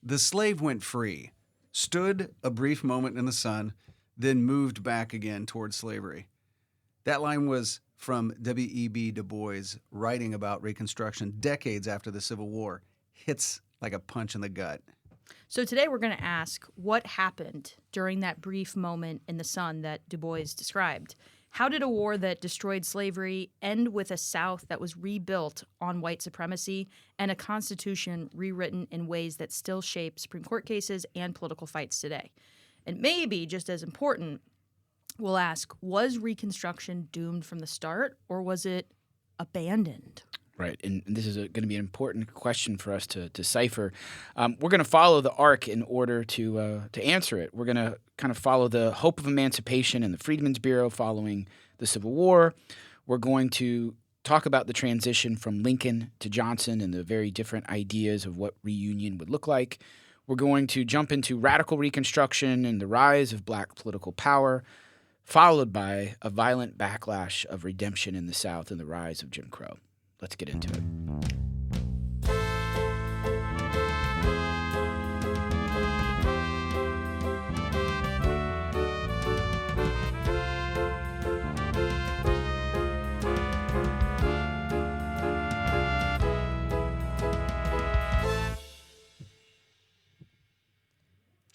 The slave went free, stood a brief moment in the sun, then moved back again towards slavery. That line was from W.E.B. Du Bois, writing about Reconstruction decades after the Civil War. Hits like a punch in the gut. So today we're going to ask what happened during that brief moment in the sun that Du Bois described. How did a war that destroyed slavery end with a South that was rebuilt on white supremacy and a constitution rewritten in ways that still shape Supreme Court cases and political fights today? And maybe just as important, we'll ask, was Reconstruction doomed from the start, or was it abandoned? Right, and this is going to be an important question for us to decipher. We're going to follow the arc in order to answer it. We're going to kind of follow the hope of emancipation and the Freedmen's Bureau following the Civil War. We're going to talk about the transition from Lincoln to Johnson and the very different ideas of what reunion would look like. We're going to jump into Radical Reconstruction and the rise of black political power, followed by a violent backlash of redemption in the South and the rise of Jim Crow. Let's get into it.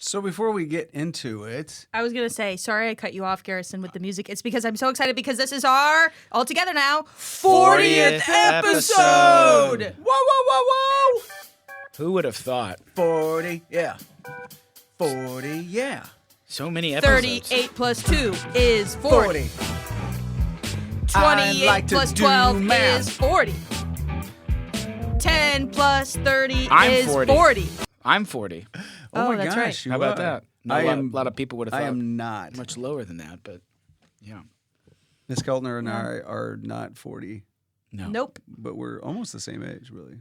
So before we get into it, I was going to say, sorry I cut you off, Garrison, with the music. It's because I'm so excited because this is our, all together now, 40th episode! Whoa, whoa, whoa, whoa! Who would have thought? 40, yeah. 40, yeah. So many episodes. 38 plus 2 is 40. 28 like to plus do 12 math. is 40. 10 plus 30 I'm is 40. 40. I'm 40. Oh, my that's gosh. right. How about that? No, I a am, lot of people would have thought I am not. much lower than that, but yeah. Miss Keltner and I are not 40, No. Nope. but we're almost the same age, really.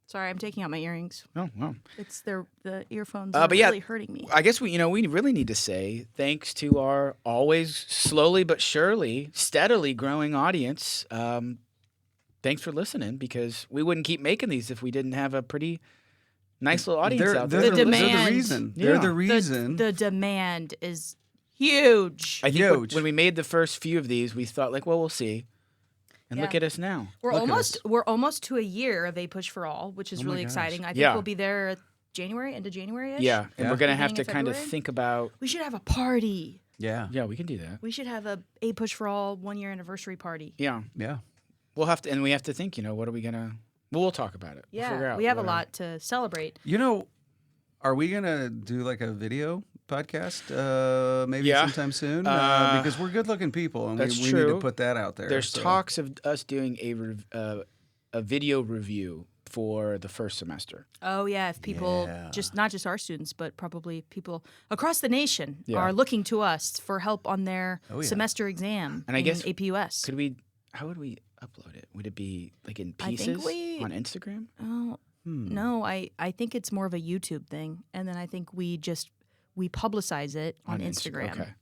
Sorry, I'm taking out my earrings. Oh, well. It's the earphones are But yeah, really hurting me. I guess we really need to say thanks to our always slowly but surely, steadily growing audience. Thanks for listening, because we wouldn't keep making these if we didn't have a pretty nice little audience out there. The They're demand. the reason. Yeah. They're the reason. The demand is huge. I think when- Huge. when we made the first few of these, we thought like, well, we'll see. And look Yeah. at us now. We're Look at almost to a year of A Push for All, which is Oh my really gosh. exciting. I think Yeah. we'll be there at January, end of January-ish. Yeah, and Yeah. we're going to have Beginning to of kind of February? think about, We should have a party. Yeah. yeah, we can do that. We should have a Push for All 1 year anniversary party. Yeah. Yeah. We'll have to, and we have to think, what are we going to, well, we'll talk about it. We'll figure Yeah, out we have a what lot to celebrate. You know, are we going to do like a video podcast maybe Yeah. sometime soon? Uh, Because we're good-looking people, and we that's need true. to put that out there. There's so. talks of us doing a video review for the first semester. Oh yeah, if people Yeah. not just our students, but probably people across the nation Yeah. are looking to us for help on their Oh, yeah. semester exam And I in guess APUS. How would we upload it? Would it be like in I think pieces we- on Instagram? Oh no, I think it's more of a YouTube thing, and then I think we publicize it on Instagram.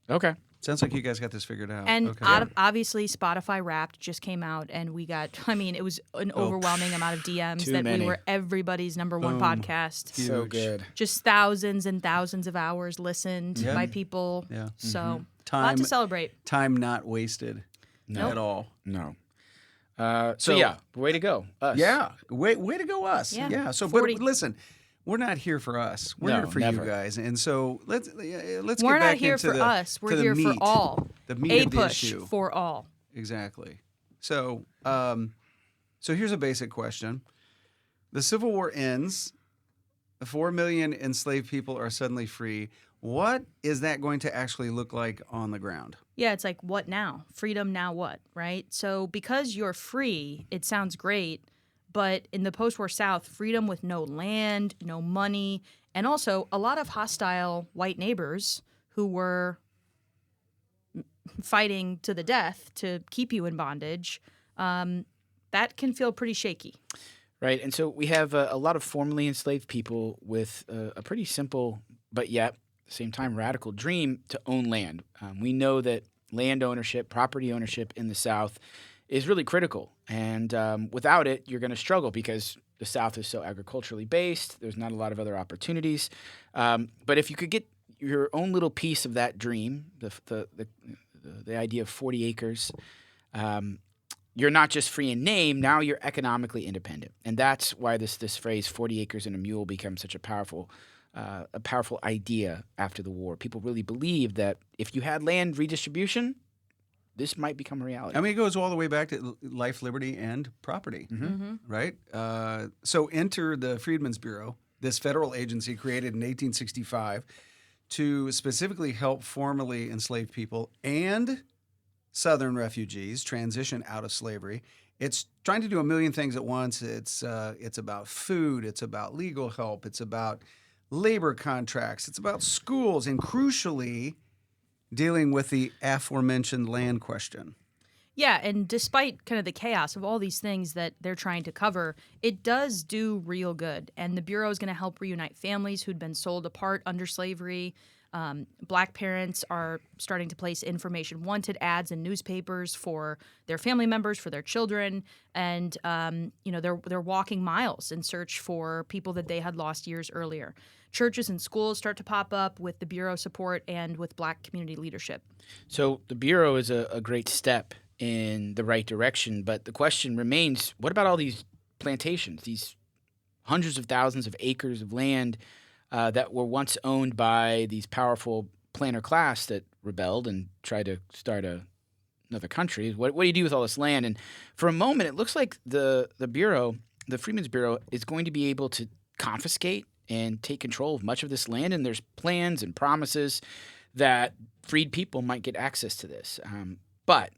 Okay. Sounds like you guys got this figured out. And okay. obviously, Spotify Wrapped just came out, and we got. I mean, it was an overwhelming amount of DMs Too that many. we were everybody's number one Boom. podcast. Huge. So good. Just thousands and thousands of hours listened Yeah. by people. Yeah. So a lot Time to celebrate. time not wasted No. at all. No. So- So yeah, way to go. Us. Yeah, way to go us. Yeah. Yeah. So, 40. but listen, we're not here for us. We're No, here for never. you guys. And so let's We're get not back here into for us. to We're the here for meat, all. the meat A of the push issue. for all. Exactly. So, so here's a basic question: the Civil War ends. 4 million enslaved people are suddenly free. What is that going to actually look like on the ground? Yeah, it's like, what now? Freedom, now what? Right? So because you're free, it sounds great. But in the post-war South, freedom with no land, no money, and also a lot of hostile white neighbors who were fighting to the death to keep you in bondage, that can feel pretty shaky. Right. And so we have a lot of formerly enslaved people with a pretty simple, but yet at the same time radical dream to own land. We know that land ownership, property ownership in the South is really critical. And without it, you're going to struggle because the South is so agriculturally based. There's not a lot of other opportunities. But if you could get your own little piece of that dream, the idea of 40 acres, you're not just free in name. Now you're economically independent, and that's why this phrase "40 acres and a mule" becomes such a powerful idea after the war. People really believed that if you had land redistribution, this might become a reality. I mean, it goes all the way back to life, liberty, and property, right? So enter the Freedmen's Bureau, this federal agency created in 1865 to specifically help formerly enslaved people and Southern refugees transition out of slavery. It's trying to do a million things at once. It's about food. It's about legal help. It's about labor contracts. It's about schools, and crucially, dealing with the aforementioned land question. Yeah, and despite kind of the chaos of all these things that they're trying to cover, it does do real good. And the Bureau is going to help reunite families who'd been sold apart under slavery. Black parents are starting to place information wanted ads in newspapers for their family members, for their children, and they're walking miles in search for people that they had lost years earlier. Churches and schools start to pop up with the Bureau support and with Black community leadership. So the Bureau is a great step in the right direction, but the question remains, what about all these plantations, these hundreds of thousands of acres of land that were once owned by these powerful planter class that rebelled and tried to start another country? What do you do with all this land? And for a moment, it looks like the Bureau, the Freedmen's Bureau, is going to be able to confiscate and take control of much of this land. And there's plans and promises that freed people might get access to this. But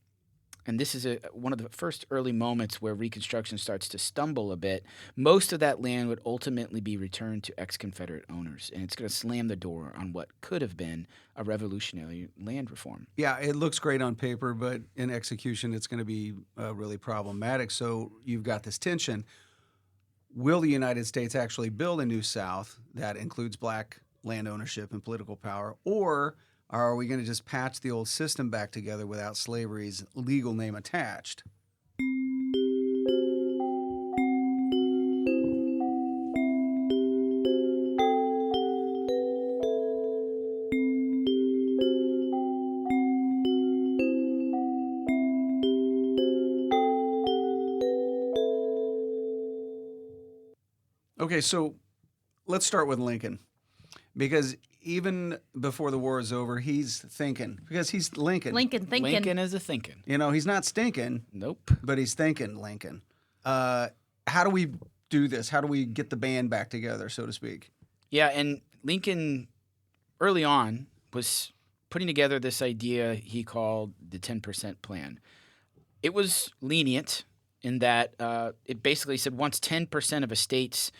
and this is one of the first early moments where Reconstruction starts to stumble a bit, most of that land would ultimately be returned to ex-Confederate owners, and it's going to slam the door on what could have been a revolutionary land reform. Yeah, it looks great on paper, but in execution, it's going to be really problematic. So you've got this tension. Will the United States actually build a new South that includes Black land ownership and political power, or are we going to just patch the old system back together without slavery's legal name attached? Okay, so let's start with Lincoln, because even before the war is over, he's thinking, because he's Lincoln. Lincoln thinking. Lincoln is a thinking. You know, he's not stinking. Nope. But he's thinking Lincoln. How do we do this? How do we get the band back together, so to speak? Yeah, and Lincoln early on was putting together this idea he called the 10% plan. It was lenient in that it basically said once 10% of a state's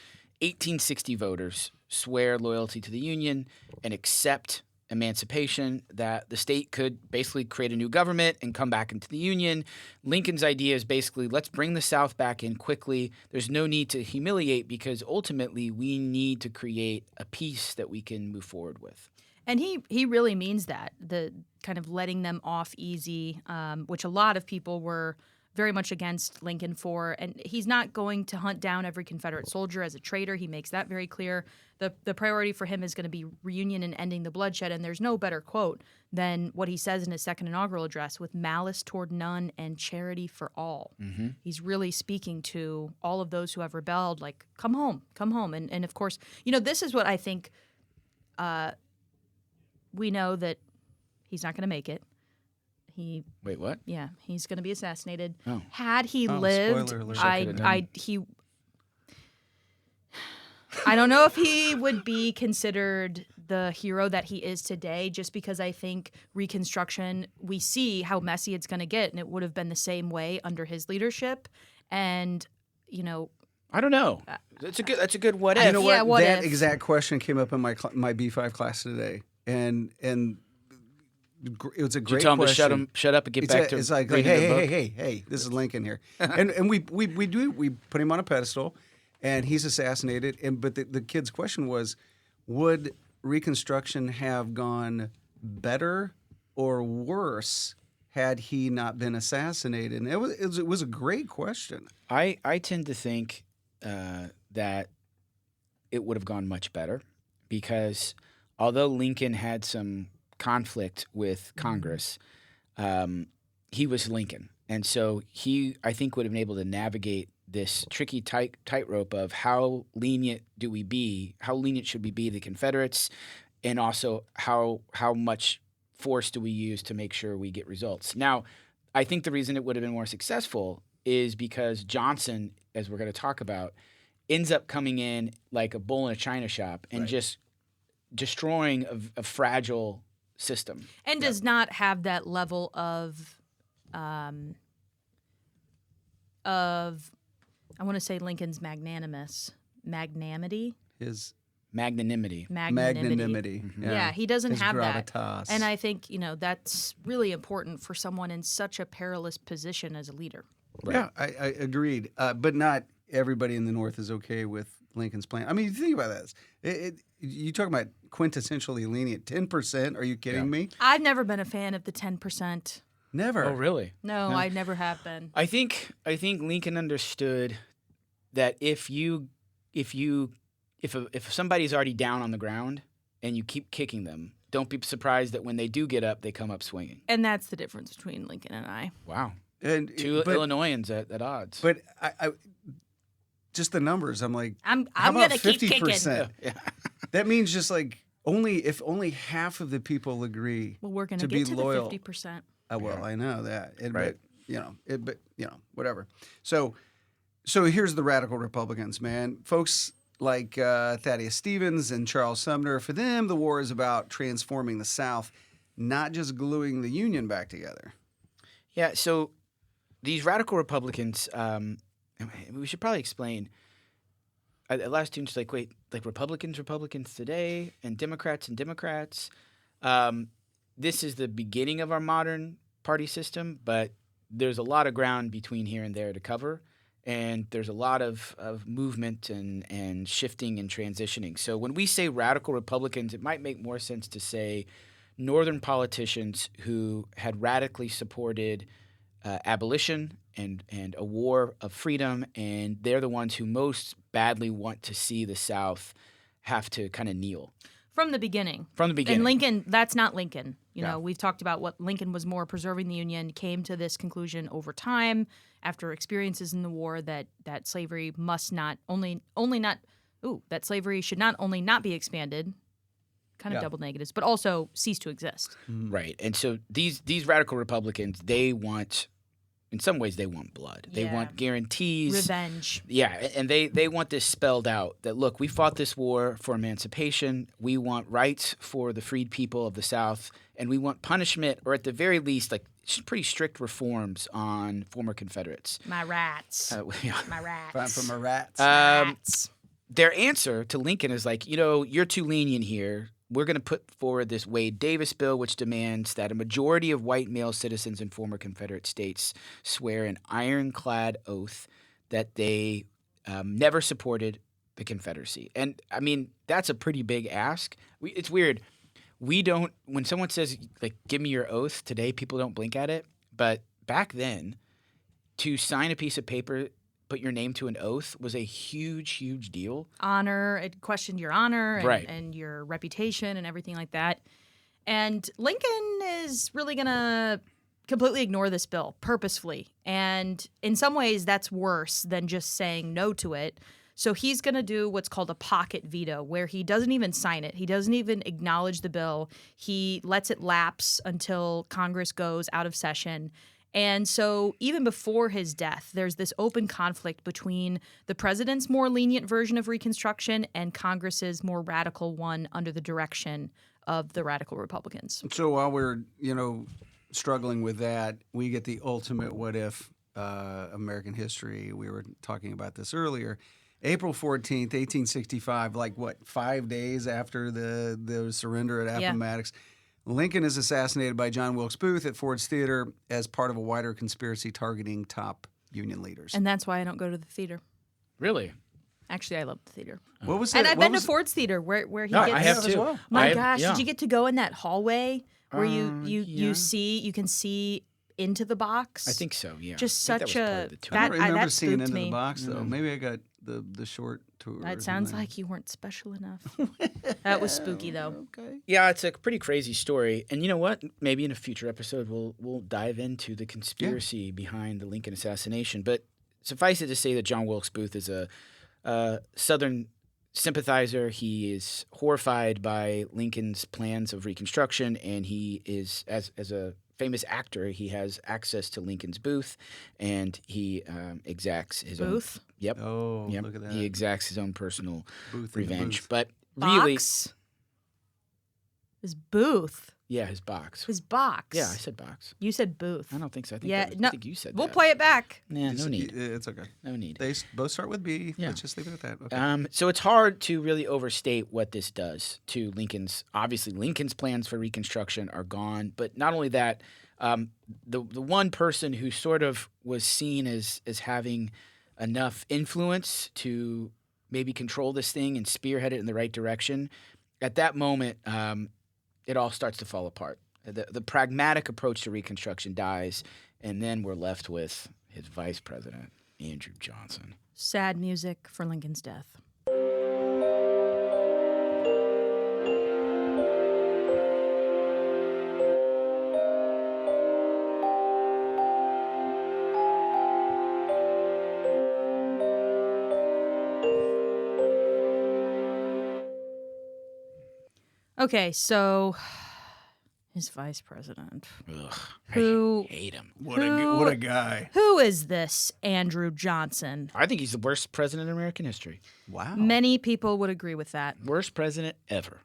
1860 voters swear loyalty to the Union and accept emancipation, that the state could basically create a new government and come back into the Union. Lincoln's idea is basically, let's bring the South back in quickly. There's no need to humiliate, because ultimately we need to create a peace that we can move forward with. And he really means that, the kind of letting them off easy, which a lot of people were very much against Lincoln for. And he's not going to hunt down every Confederate soldier as a traitor. He makes that very clear. The priority for him is going to be reunion and ending the bloodshed. And there's no better quote than what he says in his second inaugural address, with malice toward none and charity for all. Mm-hmm. He's really speaking to all of those who have rebelled, like, come home, come home. And of course, this is what I think we know that he's not going to make it. Wait, what? Yeah, he's going to be assassinated. Oh. Had he lived, spoiler alert. I don't know if he would be considered the hero that he is today, just because I think Reconstruction, we see how messy it's going to get, and it would have been the same way under his leadership. And, I don't know. That's a good what if. You know what? Yeah, what that if? exact question came up in my B5 class today, and it was a great Did you tell question. him to shut up and get back to it's like reading the book? hey, this is Lincoln here, and we put him on a pedestal, and he's assassinated. But the kid's question was, would Reconstruction have gone better or worse had he not been assassinated? And it was a great question. I tend to think that it would have gone much better because although Lincoln had some conflict with Congress, he was Lincoln. And so he, I think, would have been able to navigate this tricky tightrope of how lenient should we be the Confederates, and also how much force do we use to make sure we get results. Now, I think the reason it would have been more successful is because Johnson, as we're going to talk about, ends up coming in like a bull in a china shop and just destroying a fragile system. And does not have that level of I want to say Lincoln's magnanimity. His magnanimity. magnanimity. Yeah, he doesn't His have gravitas. that. And I think, that's really important for someone in such a perilous position as a leader. Right. Yeah, I agreed. But not everybody in the North is okay with Lincoln's plan. I mean, think about this. You talk about quintessentially lenient. 10%? Are you kidding me? I've never been a fan of the 10%. Never. Oh, really? No, I never have been. I think Lincoln understood that if somebody's already down on the ground and you keep kicking them, don't be surprised that when they do get up, they come up swinging. And that's the difference between Lincoln and I. Wow. And Two Illinoisans at odds. But I just the numbers. I'm like, I'm how going about to keep 50%? kicking. That means just like if only half of the people agree. Well, we're going to to get be to loyal. the 50%. Well, I know that. Right. But whatever. So here's the radical Republicans, man. Folks like Thaddeus Stevens and Charles Sumner, for them, the war is about transforming the South, not just gluing the Union back together. Yeah, so these radical Republicans, we should probably explain. At last students like, wait, like Republicans today, and Democrats. This is the beginning of our modern party system, but there's a lot of ground between here and there to cover, and there's a lot of movement and shifting and transitioning. So when we say radical Republicans, it might make more sense to say Northern politicians who had radically supported abolition and a war of freedom, and they're the ones who most badly want to see the South have to kind of kneel. From the beginning. And Lincoln, that's not Lincoln. We've talked about what Lincoln was more preserving the Union, came to this conclusion over time after experiences in the war that slavery that slavery should not only not be expanded, kind of double negatives, but also cease to exist. Right. And so these radical Republicans, in some ways, they want blood. They want guarantees. Revenge. Yeah, and they want this spelled out that, look, we fought this war for emancipation. We want rights for the freed people of the South, and we want punishment, or at the very least, like pretty strict reforms on former Confederates. My rats. My rats. Time for my rats. Rats. Their answer to Lincoln is like, you're too lenient here. We're going to put forward this Wade Davis bill, which demands that a majority of white male citizens in former Confederate states swear an ironclad oath that they never supported the Confederacy. And, I mean, that's a pretty big ask. It's weird. When someone says, like, give me your oath, today people don't blink at it. But back then, to sign a piece of paper, put your name to an oath was a huge, huge deal. Honor, it questioned your honor and, Right. and your reputation and everything like that. And Lincoln is really going to completely ignore this bill purposefully. And in some ways, that's worse than just saying no to it. So he's going to do what's called a pocket veto, where he doesn't even sign it. He doesn't even acknowledge the bill. He lets it lapse until Congress goes out of session. And so even before his death, there's this open conflict between the president's more lenient version of Reconstruction and Congress's more radical one under the direction of the radical Republicans. So while we're, struggling with that, we get the ultimate what if American history. We were talking about this earlier. April 14th, 1865, 5 days after the surrender at Appomattox. Lincoln is assassinated by John Wilkes Booth at Ford's Theater as part of a wider conspiracy targeting top Union leaders. And that's why I don't go to the theater. Really? Actually, I love the theater. What was And it? I've been to Ford's Theater where he No, gets... I have as too. well. My gosh, did you get to go in that hallway where you yeah. can see into the box. I think so. Yeah. Just I think such that was part a of the tour. I don't remember that seeing spooked Into me. the Box, though. Maybe I got the short tour. That or sounds something. like you weren't special enough. That was spooky, though. Okay. Yeah, it's a pretty crazy story. And you know what? Maybe in a future episode we'll dive into the conspiracy behind the Lincoln assassination. But suffice it to say that John Wilkes Booth is a Southern sympathizer. He is horrified by Lincoln's plans of Reconstruction, and he is, as a famous actor, he has access to Lincoln's booth, and he exacts his Booth? own. Yep. Oh, Yep. look at that. He exacts his own personal Booth in the revenge. booth. But really, Box? His booth. yeah, his box. His box. Yeah, I said box. You said booth. I don't think so. I think Yeah, I no, think you said We'll that. play it back. Nah, no need. It's okay. No need. They both start with B. Yeah. Let's just leave it at that. Okay. So it's hard to really overstate what this does to Lincoln's. Obviously, Lincoln's plans for Reconstruction are gone. But not only that, the one person who sort of was seen as having enough influence to maybe control this thing and spearhead it in the right direction, at that moment, it all starts to fall apart. The pragmatic approach to Reconstruction dies, and then we're left with his vice president, Andrew Johnson. Sad music for Lincoln's death. Okay, so his vice president. Ugh, Who- I hate him. What a guy. Who is this Andrew Johnson? I think he's the worst president in American history. Wow. Many people would agree with that. Worst president ever.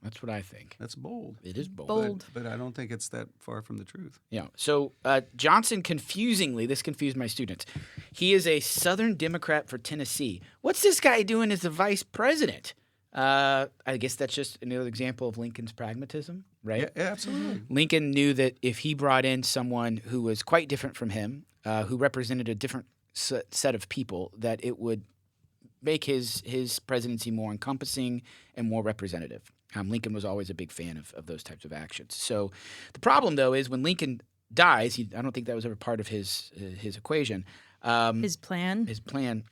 That's what I think. That's bold. It is bold. Bold. But I don't think it's that far from the truth. Yeah. So Johnson, confusingly, this confused my students. He is a Southern Democrat for Tennessee. What's this guy doing as the vice president? I guess that's just another example of Lincoln's pragmatism, right? Yeah, absolutely. Lincoln knew that if he brought in someone who was quite different from him, who represented a different set of people, that it would make his presidency more encompassing and more representative. Lincoln was always a big fan of those types of actions. So the problem, though, is when Lincoln dies, I don't think that was ever part of his equation. His plan? His plan.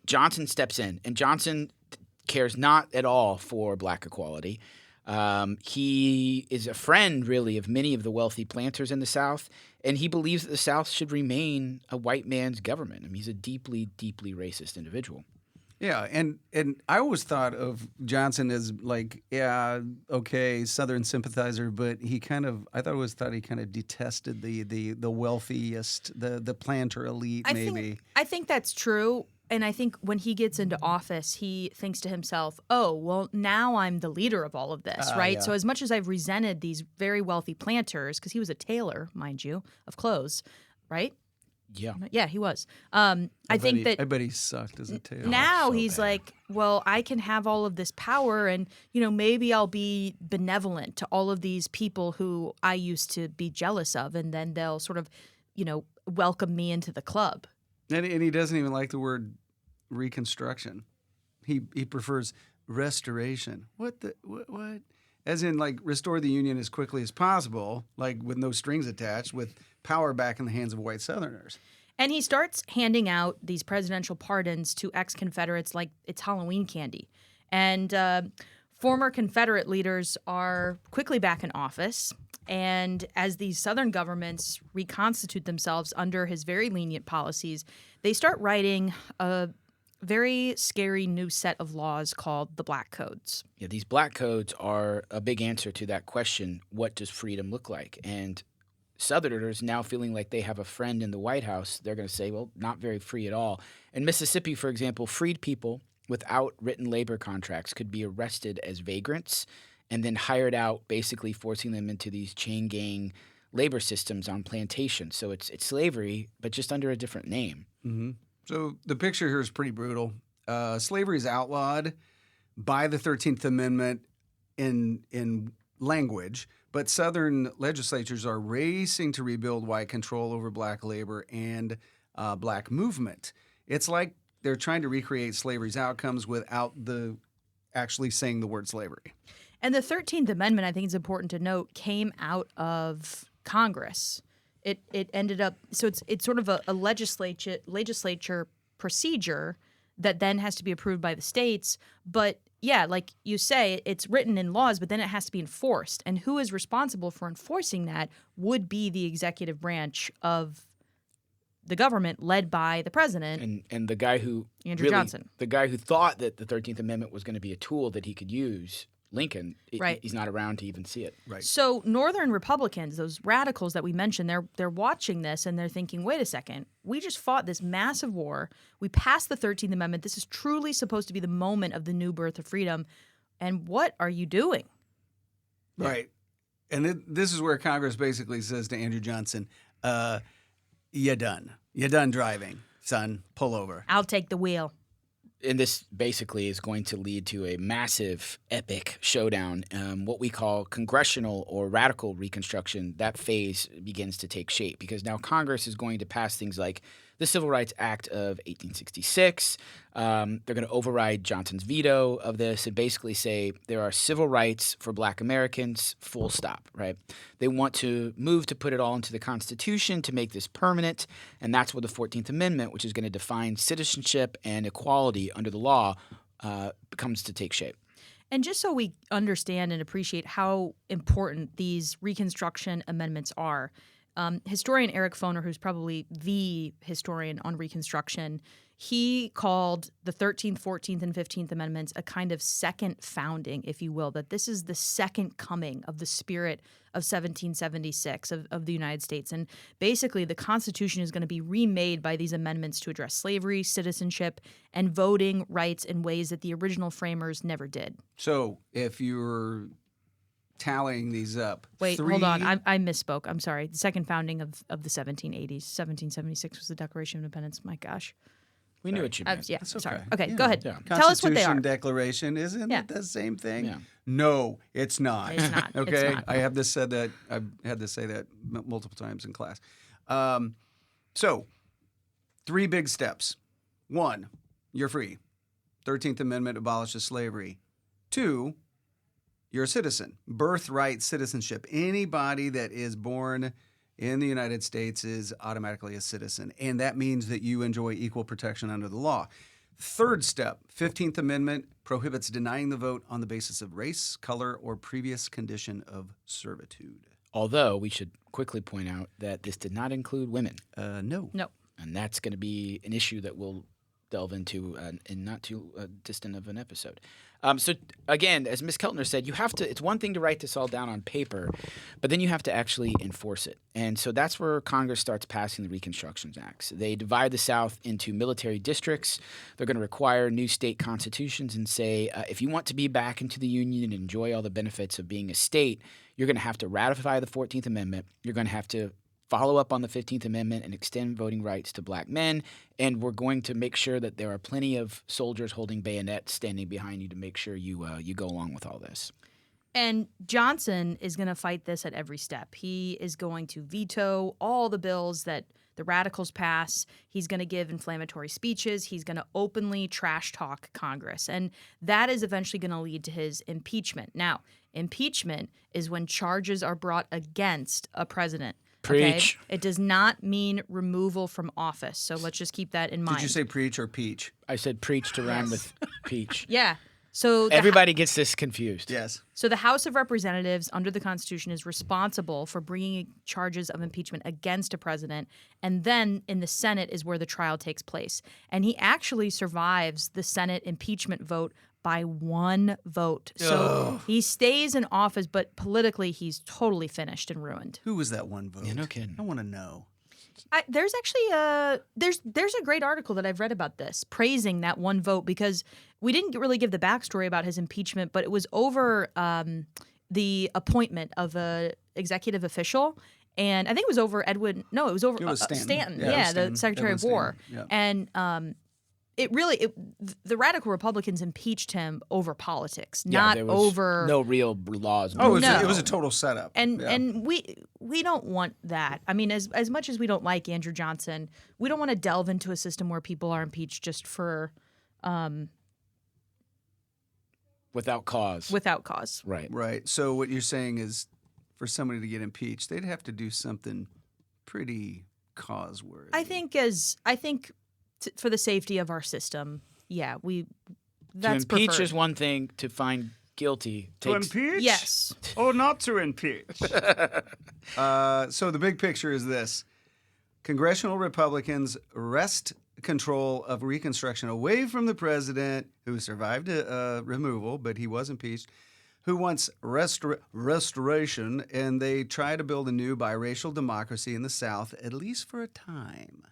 Johnson steps in, and Johnson cares not at all for black equality. He is a friend, really, of many of the wealthy planters in the South, and he believes that the South should remain a white man's government. I mean, he's a deeply, deeply racist individual. Yeah, and I always thought of Johnson as like, yeah, okay, Southern sympathizer, but he kind of, I thought he kind of detested the wealthiest, the planter elite, maybe. I think that's true. And I think when he gets into office, he thinks to himself, oh, well, now I'm the leader of all of this, right? Yeah. So as much as I've resented these very wealthy planters, because he was a tailor, mind you, of clothes, right? Yeah. Yeah, he was. I think that I bet he sucked as a tailor. now so he's bad. like, well, I can have all of this power and, maybe I'll be benevolent to all of these people who I used to be jealous of, and then they'll sort of, welcome me into the club. And he doesn't even like the word Reconstruction. He prefers restoration. What? As in, like, restore the Union as quickly as possible, like with no strings attached, with power back in the hands of white Southerners. And he starts handing out these presidential pardons to ex-Confederates like it's Halloween candy. And former Confederate leaders are quickly back in office. And as these Southern governments reconstitute themselves under his very lenient policies, they start writing a very scary new set of laws called the Black Codes. Yeah, these black codes are a big answer to that question, what does freedom look like? And Southerners now feeling like they have a friend in the White House, they're going to say, well, not very free at all. In Mississippi, for example, freed people without written labor contracts could be arrested as vagrants and then hired out, basically forcing them into these chain gang labor systems on plantations. So it's slavery, but just under a different name. Mm-hmm. So the picture here is pretty brutal. Slavery is outlawed by the 13th Amendment in language, but Southern legislatures are racing to rebuild white control over black labor and black movement. It's like they're trying to recreate slavery's outcomes without actually saying the word slavery. And the 13th Amendment, I think it's important to note, came out of Congress. It ended up so it's sort of a legislature procedure that then has to be approved by the states. But yeah, like you say, it's written in laws, but then it has to be enforced. And who is responsible for enforcing that would be the executive branch of the government, led by the president And the guy who Andrew Johnson. the guy who thought that the 13th Amendment was going to be a tool that he could use, Lincoln, Right. he's not around to even see it. Right. So Northern Republicans, those radicals that we mentioned, they're watching this and they're thinking, wait a second, we just fought this massive war. We passed the 13th Amendment. This is truly supposed to be the moment of the new birth of freedom. And what are you doing? Right. And this is where Congress basically says to Andrew Johnson, "You done. You done driving, son. Pull over." I'll take the wheel. And this basically is going to lead to a massive, epic showdown, what we call congressional or radical reconstruction. That phase begins to take shape because now Congress is going to pass things like the Civil Rights Act of 1866. They're going to override Johnson's veto of this and basically say there are civil rights for Black Americans, full stop, right? They want to move to put it all into the Constitution to make this permanent, and that's where the 14th Amendment, which is going to define citizenship and equality under the law, comes to take shape. And just so we understand and appreciate how important these Reconstruction amendments are, historian Eric Foner, who's probably the historian on Reconstruction, he called the 13th, 14th, and 15th Amendments a kind of second founding, if you will, that this is the second coming of the spirit of 1776 of the United States. And basically, the Constitution is going to be remade by these amendments to address slavery, citizenship, and voting rights in ways that the original framers never did. So if you're tallying these up, Wait, hold on. I misspoke. I'm sorry. The second founding of the 1780s. 1776 was the Declaration of Independence. My gosh. We knew what you meant. Yeah, That's sorry. okay. Okay, Yeah. go ahead. Yeah. Tell us what they are. Constitution Declaration, isn't Yeah. it the same thing? Yeah. No, it's not. It's not. Okay, It's not. I have this said that I've had to say that multiple times in class. So, 3 big steps. 1, you're free. 13th Amendment abolishes slavery. 2, you're a citizen. Birthright citizenship. Anybody that is born in the United States is automatically a citizen, and that means that you enjoy equal protection under the law. 3rd step, 15th Amendment prohibits denying the vote on the basis of race, color, or previous condition of servitude. Although we should quickly point out that this did not include women. No. No. And that's going to be an issue that we'll delve into in not too distant of an episode. So again, as Ms. Keltner said, you have to. It's one thing to write this all down on paper, but then you have to actually enforce it. And so that's where Congress starts passing the Reconstruction Acts. They divide the South into military districts. They're going to require new state constitutions and say, if you want to be back into the Union and enjoy all the benefits of being a state, you're going to have to ratify the 14th Amendment. You're going to have to follow up on the 15th Amendment and extend voting rights to Black men, and we're going to make sure that there are plenty of soldiers holding bayonets standing behind you to make sure you go along with all this. And Johnson is going to fight this at every step. He is going to veto all the bills that the radicals pass. He's going to give inflammatory speeches. He's going to openly trash talk Congress. And that is eventually going to lead to his impeachment. Now, impeachment is when charges are brought against a president. Preach. Okay? It does not mean removal from office. So let's just keep that in mind. Did you say preach or peach? I said preach to rhyme with peach. Yeah. So Everybody gets this confused. Yes. So the House of Representatives under the Constitution is responsible for bringing charges of impeachment against a president, and then in the Senate is where the trial takes place. And he actually survives the Senate impeachment vote by 1 vote. So he stays in office, but politically he's totally finished and ruined. Who was that 1 vote? Yeah, no kidding. I want to know. There's actually there's a great article that I've read about this, praising that 1 vote, because we didn't really give the backstory about his impeachment, but it was over the appointment of a executive official, and I think it was over Edwin. No, it was over It was Stanton. Stanton. Yeah, it was Yeah, Stanton. the Secretary Edwin of War, Stanton. Yeah. and the radical Republicans impeached him over politics, Yeah, not there was over no real laws. Oh, No. it was a total setup. And Yeah. and we don't want that. I mean, as much as we don't like Andrew Johnson, we don't want to delve into a system where people are impeached just for Without cause. without cause. Right. Right. So what you're saying is for somebody to get impeached, they'd have to do something pretty cause-worthy. I think for the safety of our system, yeah, that's to impeach preferred. is one thing. To find guilty To takes. impeach? Yes. Oh, not to impeach. So the big picture is this. Congressional Republicans wrest control of Reconstruction away from the president, who survived removal, but he was impeached, who wants restoration, and they try to build a new biracial democracy in the South, at least for a time.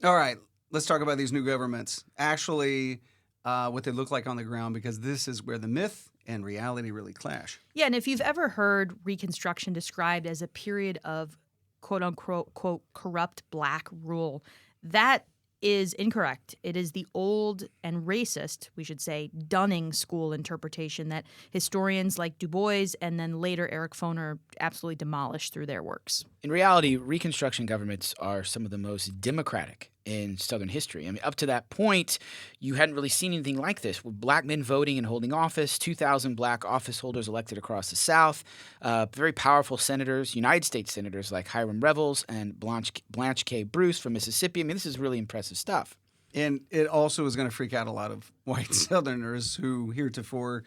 All right, let's talk about these new governments. Actually, what they look like on the ground, because this is where the myth and reality really clash. Yeah, and if you've ever heard Reconstruction described as a period of quote unquote quote corrupt black rule, that is incorrect. It is the old and racist, we should say, Dunning school interpretation that historians like Du Bois and then later Eric Foner absolutely demolished through their works. In reality, Reconstruction governments are some of the most democratic in Southern history. I mean, up to that point, you hadn't really seen anything like this, with black men voting and holding office, 2,000 black office holders elected across the South, very powerful senators, United States senators like Hiram Revels and Blanche K. Bruce from Mississippi. I mean, this is really impressive stuff. And it also is going to freak out a lot of white Southerners who heretofore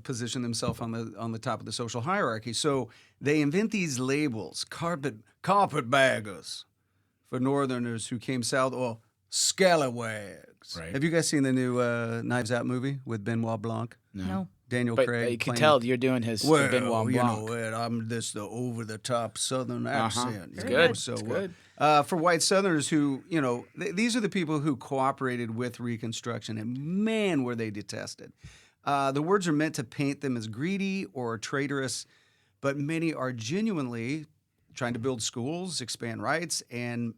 position themselves on the top of the social hierarchy. So they invent these labels, carpetbaggers, for Northerners who came south, or scalawags. Right. Have you guys seen the new Knives Out movie with Benoit Blanc? No. Daniel But Craig. you can playing- tell you're doing his Benoit Blanc. you know what? I'm this the over-the-top Southern accent. It's you good. know, So It's good. For white Southerners who, you know, these are the people who cooperated with Reconstruction, and man, were they detested. The words are meant to paint them as greedy or traitorous, but many are genuinely trying to build schools, expand rights, and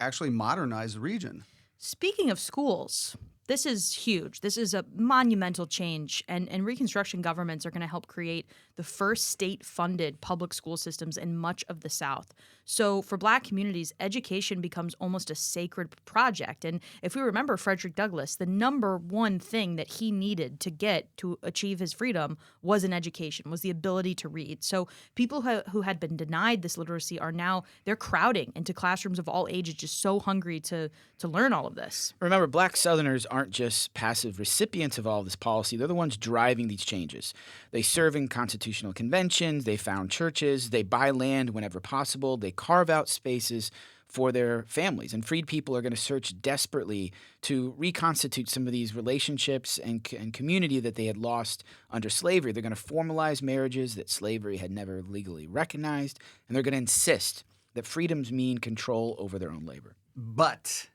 actually modernize the region. Speaking of schools, this is huge. This is a monumental change, and Reconstruction governments are going to help create the first state-funded public school systems in much of the South. So for black communities, education becomes almost a sacred project. And if we remember Frederick Douglass, the number one thing that he needed to get to achieve his freedom was an education, was the ability to read. So people who had been denied this literacy are now, they're crowding into classrooms of all ages, just so hungry to learn all of this. Remember, black Southerners aren't just passive recipients of all this policy. They're the ones driving these changes. They serve in constitutional conventions. They found churches. They buy land whenever possible. They carve out spaces for their families. And freed people are going to search desperately to reconstitute some of these relationships and community that they had lost under slavery. They're going to formalize marriages that slavery had never legally recognized. And they're going to insist that freedoms mean control over their own labor. But,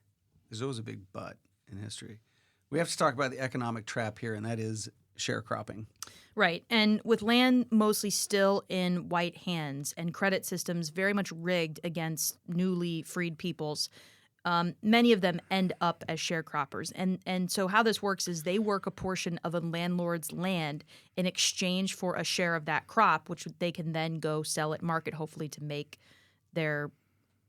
there's always a big but in history, we have to talk about the economic trap here, and that is sharecropping. Right. And with land mostly still in white hands and credit systems very much rigged against newly freed peoples, many of them end up as sharecroppers. And so how this works is they work a portion of a landlord's land in exchange for a share of that crop, which they can then go sell at market, hopefully to make their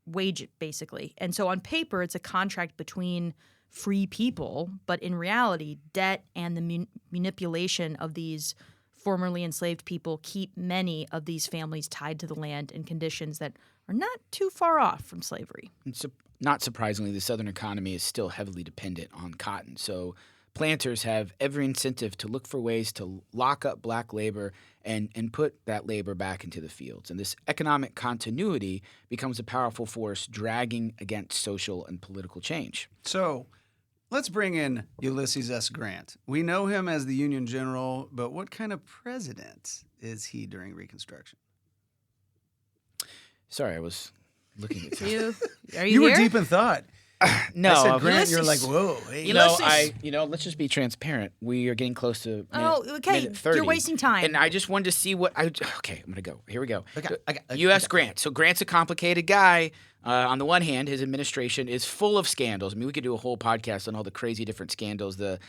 wage, basically. And so on paper, it's a contract between free people, but in reality, debt and the manipulation of these formerly enslaved people keep many of these families tied to the land in conditions that are not too far off from slavery. And not surprisingly, the Southern economy is still heavily dependent on cotton. So planters have every incentive to look for ways to lock up black labor and put that labor back into the fields. And this economic continuity becomes a powerful force dragging against social and political change. So let's bring in Ulysses S. Grant. We know him as the Union General, but what kind of president is he during Reconstruction? Sorry, I was looking at Are You you were here? deep in thought. No, I said I- Grant, you're like, Ulysses. whoa. Hey. let's just be transparent. We are getting close to Oh, okay. minute 30. You're wasting time. And I just wanted to see what okay, I'm going to go. Here we go. Okay, So, okay, U.S. okay. Grant. So Grant's a complicated guy. On the one hand, his administration is full of scandals. I mean, we could do a whole podcast on all the crazy different scandals, the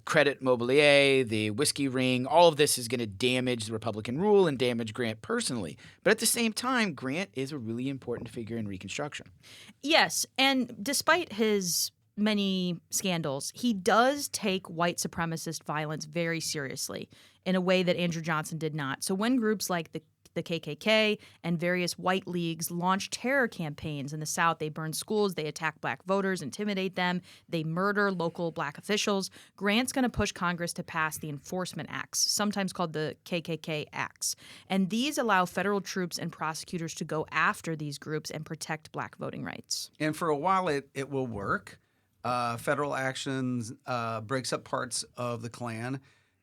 credit mobilier, the whiskey ring. All of this is going to damage the Republican rule and damage Grant personally. But at the same time, Grant is a really important figure in Reconstruction. Yes, and despite his many scandals, he does take white supremacist violence very seriously in a way that Andrew Johnson did not. So when groups like the KKK and various white leagues launch terror campaigns in the South, they burn schools, they attack black voters, intimidate them, they murder local black officials. Grant's going to push Congress to pass the Enforcement Acts, sometimes called the KKK Acts. And these allow federal troops and prosecutors to go after these groups and protect black voting rights. And for a while, it will work. Federal actions breaks up parts of the Klan,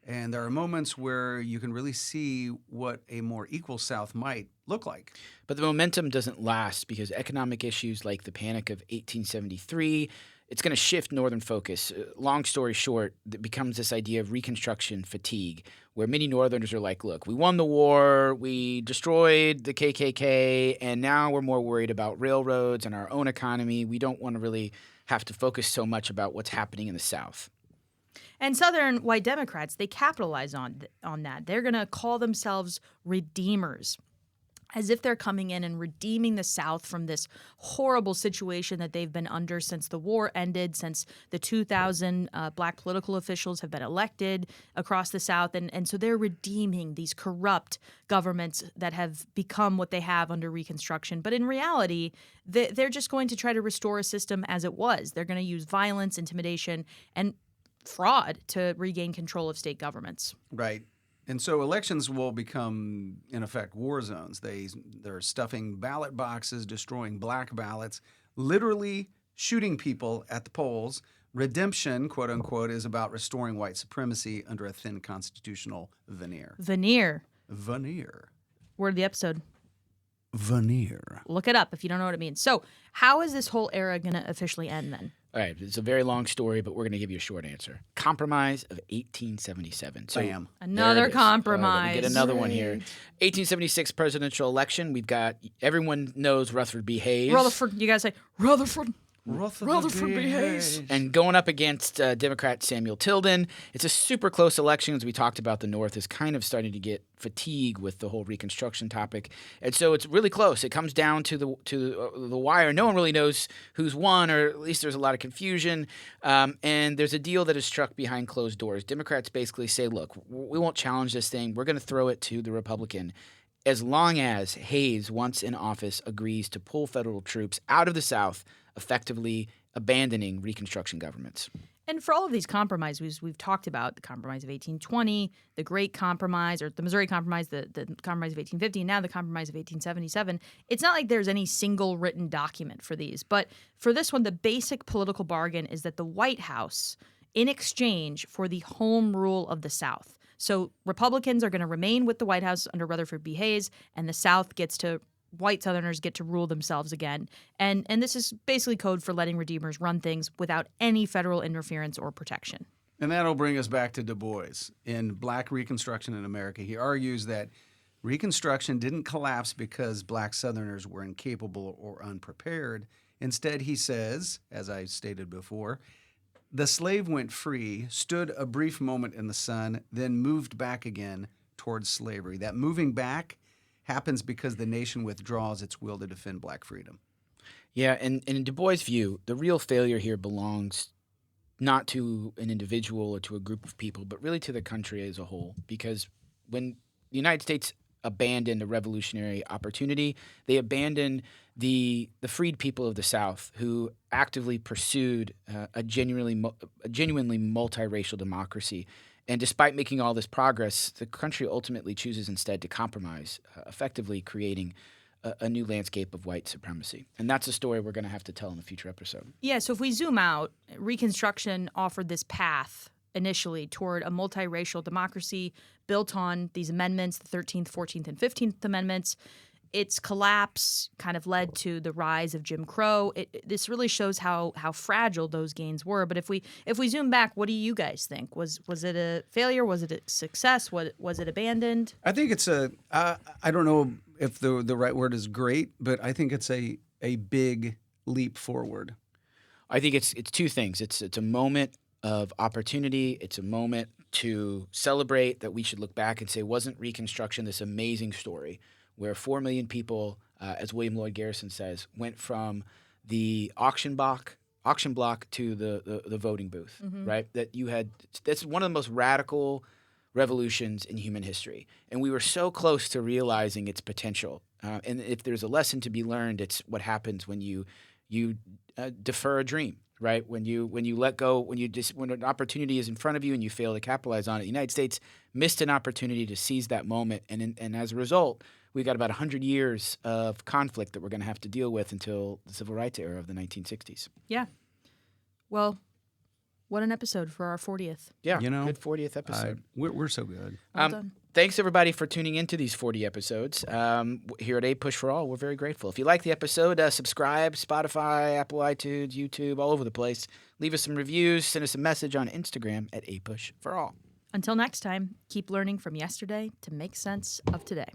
and there are moments where you can really see what a more equal South might look like. But the momentum doesn't last because economic issues like the Panic of 1873, it's going to shift Northern focus. Long story short, it becomes this idea of Reconstruction fatigue, where many Northerners are like, look, we won the war, we destroyed the KKK, and now we're more worried about railroads and our own economy. We don't want to really have to focus so much about what's happening in the South. And Southern white Democrats, they capitalize on that. They're going to call themselves redeemers, as if they're coming in and redeeming the South from this horrible situation that they've been under since the war ended, since the 2,000 black political officials have been elected across the South. And so they're redeeming these corrupt governments that have become what they have under Reconstruction. But in reality, they're just going to try to restore a system as it was. They're going to use violence, intimidation, and fraud to regain control of state governments. Right. And so elections will become, in effect, war zones. They're stuffing ballot boxes, destroying black ballots, literally shooting people at the polls. Redemption, quote unquote, is about restoring white supremacy under a thin constitutional veneer. Veneer. Word of the episode. Veneer. Look it up if you don't know what it means. So how is this whole era going to officially end then? All right, it's a very long story, but we're going to give you a short answer. Compromise of 1877. So Bam. Another compromise. We get another one here. 1876 presidential election. We've got, everyone knows Rutherford B. Hayes. Rutherford, you guys say, Rutherford B. Hayes. And going up against Democrat Samuel Tilden. It's a super close election. As we talked about, the North is kind of starting to get fatigue with the whole Reconstruction topic. And so it's really close. It comes down to the wire. No one really knows who's won, or at least there's a lot of confusion. And there's a deal that is struck behind closed doors. Democrats basically say, look, we won't challenge this thing. We're going to throw it to the Republican as long as Hayes, once in office, agrees to pull federal troops out of the South, effectively abandoning Reconstruction governments. And for all of these compromises we've talked about, the Compromise of 1820, the Great Compromise, or the Missouri Compromise, the Compromise of 1850, and now the Compromise of 1877, it's not like there's any single written document for these. But for this one, the basic political bargain is that the White House, in exchange for the home rule of the South, so Republicans are going to remain with the White House under Rutherford B. Hayes, and the South white Southerners get to rule themselves again. And this is basically code for letting redeemers run things without any federal interference or protection. And that'll bring us back to Du Bois. In Black Reconstruction in America, he argues that Reconstruction didn't collapse because black Southerners were incapable or unprepared. Instead, he says, as I stated before, the slave went free, stood a brief moment in the sun, then moved back again towards slavery. That moving back happens because the nation withdraws its will to defend black freedom. Yeah, and in Du Bois' view, the real failure here belongs not to an individual or to a group of people, but really to the country as a whole. Because when the United States abandoned a revolutionary opportunity, they abandoned the freed people of the South who actively pursued a genuinely multiracial democracy. And despite making all this progress, the country ultimately chooses instead to compromise, effectively creating a new landscape of white supremacy. And that's a story we're going to have to tell in a future episode. Yeah, so if we zoom out, Reconstruction offered this path initially toward a multiracial democracy built on these amendments, the 13th, 14th, and 15th Amendments. Its collapse kind of led to the rise of Jim Crow. This really shows how fragile those gains were. But if we zoom back, what do you guys think? Was it a failure? Was it a success? Was it abandoned? I think it's I don't know if the right word is great, but I think it's a a big leap forward? I think it's two things. It's a moment of opportunity. It's a moment to celebrate that we should look back and say, wasn't Reconstruction this amazing story where 4 million people, as William Lloyd Garrison says, went from the auction block to the voting booth, right? That's one of the most radical revolutions in human history. And we were so close to realizing its potential. And if there's a lesson to be learned, it's what happens when you defer a dream, right? When you let go, when an opportunity is in front of you and you fail to capitalize on it. The United States missed an opportunity to seize that moment, and as a result, we've got about 100 years of conflict that we're going to have to deal with until the civil rights era of the 1960s. Yeah. Well, what an episode for our 40th. Yeah, You know, good 40th episode. We're so good. Well done. Thanks, everybody, for tuning into these 40 episodes. Here at A Push for All, we're very grateful. If you like the episode, subscribe, Spotify, Apple iTunes, YouTube, all over the place. Leave us some reviews. Send us a message on Instagram at A Push for All. Until next time, keep learning from yesterday to make sense of today.